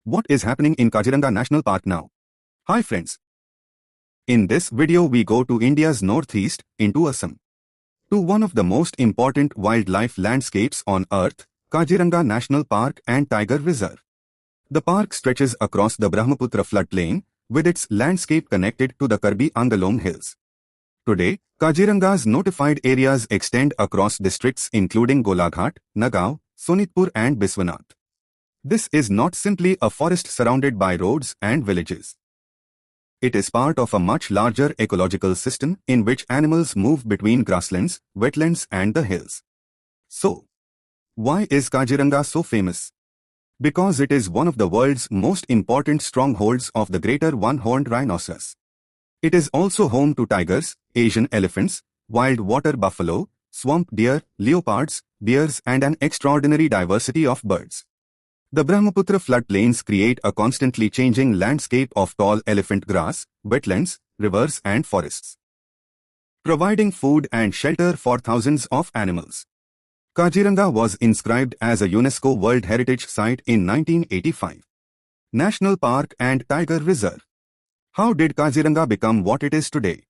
What is happening in Kaziranga National Park now? Hi friends. In this video we go to India's northeast, into Assam, to one of the most important wildlife landscapes on earth, Kaziranga National Park and Tiger Reserve. The park stretches across the Brahmaputra floodplain, with its landscape connected to the Karbi Angalong Hills. Today, Kaziranga's notified areas extend across districts including Golaghat, Nagaon, Sonitpur and Biswanath. This is not simply a forest surrounded by roads and villages. It is part of a much larger ecological system in which animals move between grasslands, wetlands and the hills. So, why is Kaziranga so famous? Because it is one of the world's most important strongholds of the greater one-horned rhinoceros. It is also home to tigers, Asian elephants, wild water buffalo, swamp deer, leopards, bears and an extraordinary diversity of birds. The Brahmaputra floodplains create a constantly changing landscape of tall elephant grass, wetlands, rivers and forests, providing food and shelter for thousands of animals. Kaziranga was inscribed as a UNESCO World Heritage Site in 1985. National Park and Tiger Reserve. How did Kaziranga become what it is today?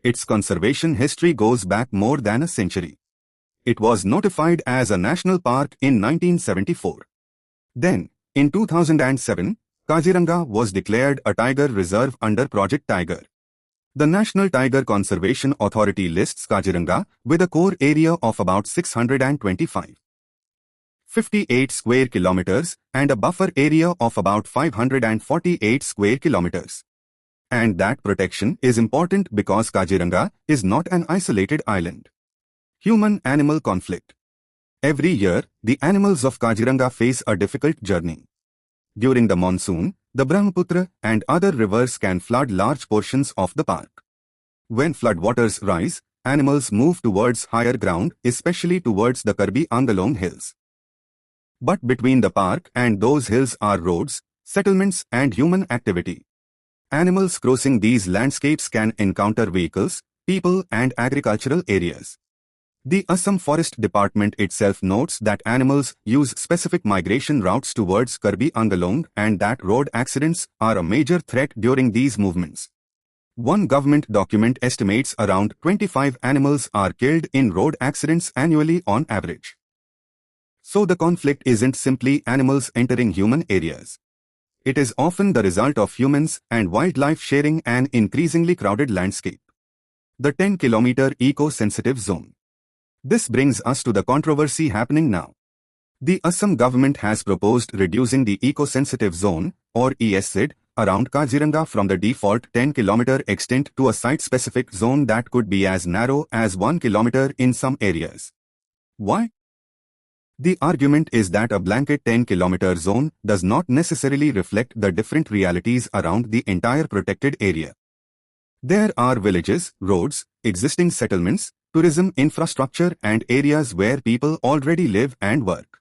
Its conservation history goes back more than a century. It was notified as a national park in 1974. Then, in 2007, Kaziranga was declared a tiger reserve under Project Tiger. The National Tiger Conservation Authority lists Kaziranga with a core area of about 658 square kilometers and a buffer area of about 548 square kilometers. And that protection is important because Kaziranga is not an isolated island. Human-animal conflict. Every year, the animals of Kaziranga face a difficult journey. During the monsoon, the Brahmaputra and other rivers can flood large portions of the park. When floodwaters rise, animals move towards higher ground, especially towards the Karbi Angalong Hills. But between the park and those hills are roads, settlements and human activity. Animals crossing these landscapes can encounter vehicles, people and agricultural areas. The Assam Forest Department itself notes that animals use specific migration routes towards Karbi Angalong and that road accidents are a major threat during these movements. One government document estimates around 25 animals are killed in road accidents annually on average. So the conflict isn't simply animals entering human areas. It is often the result of humans and wildlife sharing an increasingly crowded landscape. The 10-kilometer eco-sensitive zone. This brings us to the controversy happening now. The Assam government has proposed reducing the eco-sensitive zone, or ESZ, around Kaziranga from the default 10-kilometer extent to a site-specific zone that could be as narrow as 1 kilometer in some areas. Why? The argument is that a blanket 10-kilometer zone does not necessarily reflect the different realities around the entire protected area. There are villages, roads, existing settlements, tourism infrastructure and areas where people already live and work.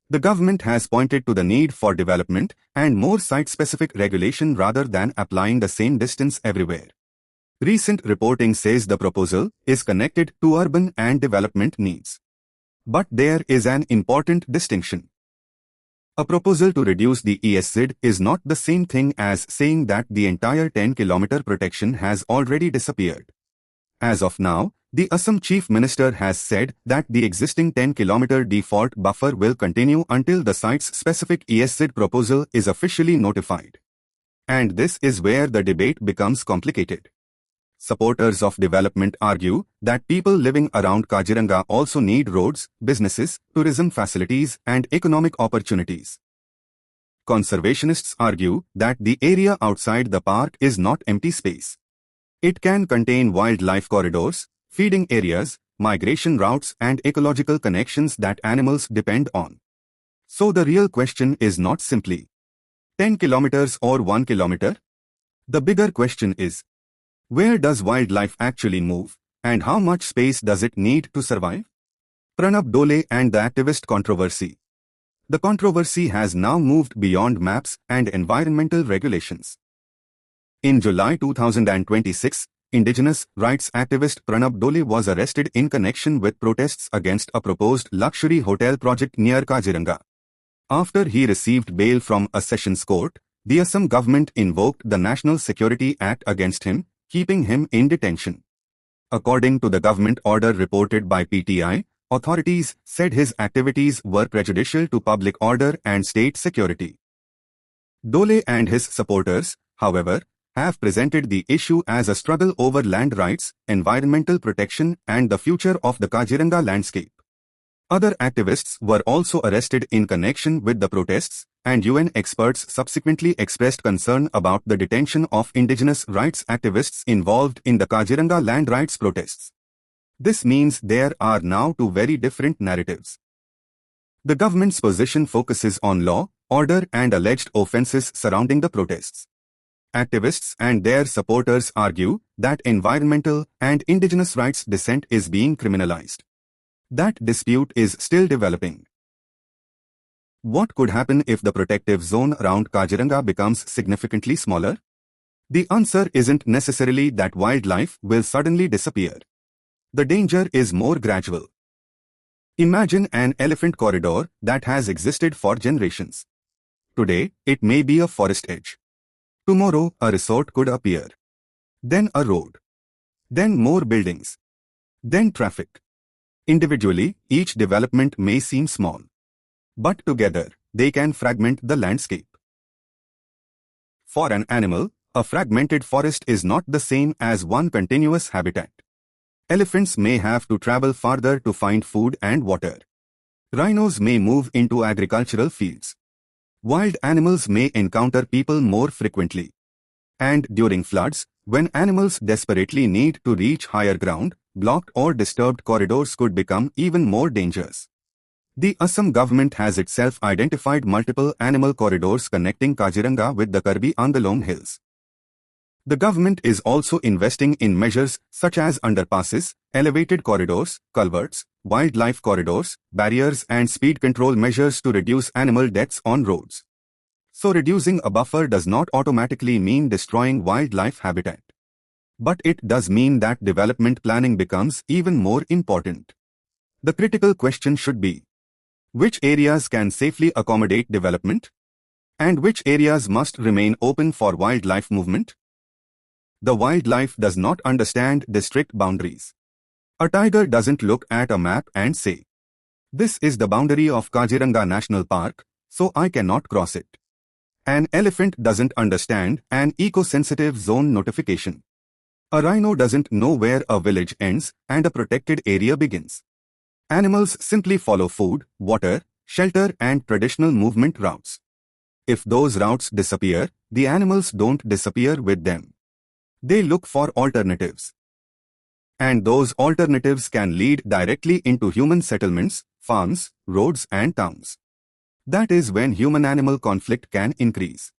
The government has pointed to the need for development and more site-specific regulation rather than applying the same distance everywhere. Recent reporting says the proposal is connected to urban and development needs. But there is an important distinction. A proposal to reduce the ESZ is not the same thing as saying that the entire 10-kilometer protection has already disappeared. As of now, the Assam Chief Minister has said that the existing 10-kilometer default buffer will continue until the site's specific ESZ proposal is officially notified. And this is where the debate becomes complicated. Supporters of development argue that people living around Kaziranga also need roads, businesses, tourism facilities and economic opportunities. Conservationists argue that the area outside the park is not empty space. It can contain wildlife corridors, feeding areas, migration routes and ecological connections that animals depend on. So the real question is not simply 10 kilometers or 1 kilometer. The bigger question is, where does wildlife actually move, and how much space does it need to survive? Pranab Doley and the activist controversy. The controversy has now moved beyond maps and environmental regulations. In July 2026, indigenous rights activist Pranab Doley was arrested in connection with protests against a proposed luxury hotel project near Kaziranga. After he received bail from a sessions court, the Assam government invoked the National Security Act against him, keeping him in detention. According to the government order reported by PTI, authorities said his activities were prejudicial to public order and state security. Doley and his supporters, however, have presented the issue as a struggle over land rights, environmental protection, and the future of the Kaziranga landscape. Other activists were also arrested in connection with the protests, and UN experts subsequently expressed concern about the detention of indigenous rights activists involved in the Kaziranga land rights protests. This means there are now two very different narratives. The government's position focuses on law, order, and alleged offenses surrounding the protests. Activists and their supporters argue that environmental and indigenous rights dissent is being criminalized. That dispute is still developing. What could happen if the protective zone around Kaziranga becomes significantly smaller? The answer isn't necessarily that wildlife will suddenly disappear. The danger is more gradual. Imagine an elephant corridor that has existed for generations. Today, it may be a forest edge. Tomorrow, a resort could appear. Then a road. Then more buildings. Then traffic. Individually, each development may seem small. But together, they can fragment the landscape. For an animal, a fragmented forest is not the same as one continuous habitat. Elephants may have to travel farther to find food and water. Rhinos may move into agricultural fields. Wild animals may encounter people more frequently. And during floods, when animals desperately need to reach higher ground, blocked or disturbed corridors could become even more dangerous. The Assam government has itself identified multiple animal corridors connecting Kaziranga with the Karbi Angalong hills. The government is also investing in measures such as underpasses, elevated corridors, culverts, wildlife corridors, barriers, and speed control measures to reduce animal deaths on roads. So reducing a buffer does not automatically mean destroying wildlife habitat. But it does mean that development planning becomes even more important. The critical question should be: which areas can safely accommodate development? And which areas must remain open for wildlife movement? The wildlife does not understand district boundaries. A tiger doesn't look at a map and say, "This is the boundary of Kaziranga National Park, so I cannot cross it." An elephant doesn't understand an eco-sensitive zone notification. A rhino doesn't know where a village ends and a protected area begins. Animals simply follow food, water, shelter, and traditional movement routes. If those routes disappear, the animals don't disappear with them. They look for alternatives. And those alternatives can lead directly into human settlements, farms, roads, and towns. That is when human-animal conflict can increase.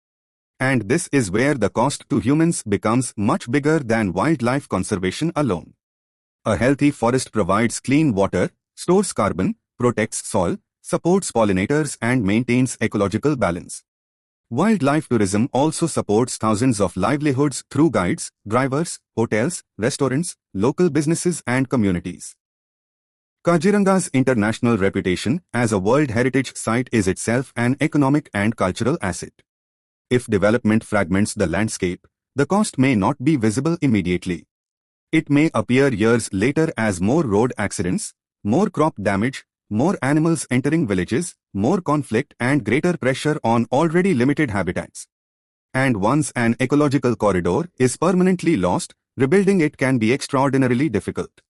And this is where the cost to humans becomes much bigger than wildlife conservation alone. A healthy forest provides clean water, stores carbon, protects soil, supports pollinators, and maintains ecological balance. Wildlife tourism also supports thousands of livelihoods through guides, drivers, hotels, restaurants, local businesses, and communities. Kaziranga's international reputation as a World Heritage Site is itself an economic and cultural asset. If development fragments the landscape, the cost may not be visible immediately. It may appear years later as more road accidents, more crop damage, more animals entering villages, more conflict, and greater pressure on already limited habitats. And once an ecological corridor is permanently lost, rebuilding it can be extraordinarily difficult.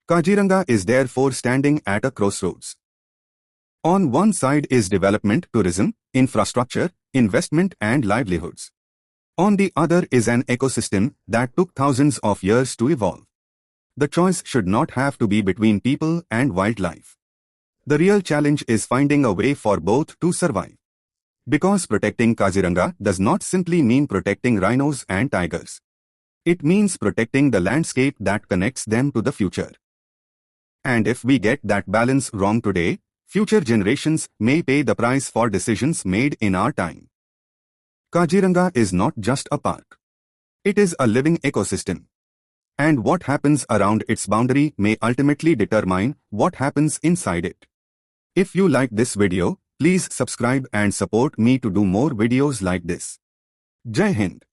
Kaziranga is therefore standing at a crossroads. On one side is development, tourism, infrastructure, investment, and livelihoods. On the other is an ecosystem that took thousands of years to evolve. The choice should not have to be between people and wildlife. The real challenge is finding a way for both to survive. Because protecting Kaziranga does not simply mean protecting rhinos and tigers. It means protecting the landscape that connects them to the future. And if we get that balance wrong today, future generations may pay the price for decisions made in our time. Kaziranga is not just a park. It is a living ecosystem. And what happens around its boundary may ultimately determine what happens inside it. If you like this video, Please subscribe and support me to do more videos like this. Jai Hind.